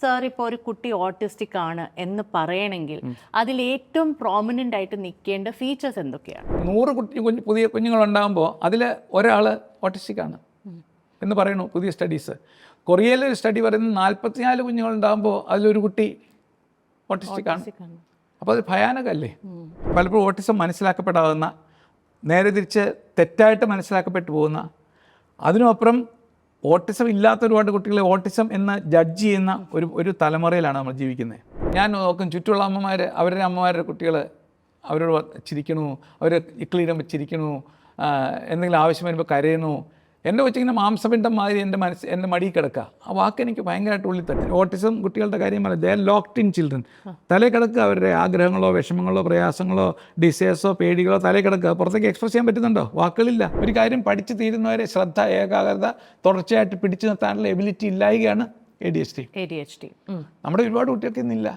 Sir ഇപ്പോൾ ഒരു കുട്ടി ഓട്ടിസ്റ്റിക് ആണ് എന്ന് പറയണമെങ്കിൽ അതിൽ ഏറ്റവും പ്രോമിനൻ്റ് ആയിട്ട് നിൽക്കേണ്ട ഫീച്ചേഴ്സ് എന്തൊക്കെയാണ്? 100 പുതിയ കുഞ്ഞുങ്ങളുണ്ടാകുമ്പോൾ അതിൽ ഒരാൾ ഓട്ടിസ്റ്റിക് ആണ് എന്ന് പറയുന്നു പുതിയ സ്റ്റഡീസ്. കൊറിയയിലെ ഒരു സ്റ്റഡി പറയുന്നത് 44 കുഞ്ഞുങ്ങളുണ്ടാകുമ്പോൾ അതിലൊരു കുട്ടി ഓട്ടിസ്റ്റിക് ആണ്. അപ്പോൾ അത് ഭയാനകമല്ലേ? പലപ്പോഴും ഓട്ടിസം മനസ്സിലാക്കപ്പെടാവുന്ന, നേരെ തിരിച്ച് തെറ്റായിട്ട് മനസ്സിലാക്കപ്പെട്ടു പോകുന്ന, അതിനുമപ്പുറം ഓട്ടിസം ഇല്ലാത്ത ഒരുപാട് കുട്ടികളെ ഓട്ടിസം എന്ന് ജഡ്ജ് ചെയ്യുന്ന ഒരു തലമുറയിലാണ് നമ്മൾ ജീവിക്കുന്നത്. ഞാൻ നോക്കും ചുറ്റുമുള്ള അമ്മമാർ, അവരുടെ അമ്മമാരുടെ കുട്ടികൾ അവരോട് ചിരിക്കണു, അവർ ഇക്ലീരം വെച്ചിരിക്കണു, എന്തെങ്കിലും ആവശ്യം വരുമ്പോൾ കരയണു. എൻ്റെ കൊച്ചിങ്ങനെ മാംസപിണ്ഡം മാതിരി എൻ്റെ മടിയിൽ കിടക്കുക. ആ വാക്ക് എനിക്ക് ഭയങ്കരമായിട്ട് ഉള്ളിൽ തട്ടി. ഓട്ടിസം കുട്ടികളുടെ കാര്യമല്ല, they are locked in children. തലയിൽ കിടക്കുക, അവരുടെ ആഗ്രഹങ്ങളോ വിഷമങ്ങളോ പ്രയാസങ്ങളോ ഡിസയേഴ്സോ പേടികളോ തലയിൽ കിടക്കുക. പുറത്തേക്ക് എക്സ്പ്രസ് ചെയ്യാൻ പറ്റുന്നുണ്ടോ? വാക്കുകളില്ല. ഒരു കാര്യം പഠിച്ച് തീരുന്നവരെ ശ്രദ്ധ, ഏകാഗ്രത തുടർച്ചയായിട്ട് പിടിച്ചു നിർത്താനുള്ള എബിലിറ്റി ഇല്ലായ്കയാണ് ADHD. നമ്മുടെ ഒരുപാട് കുട്ടികൾക്ക് ഇന്നില്ല.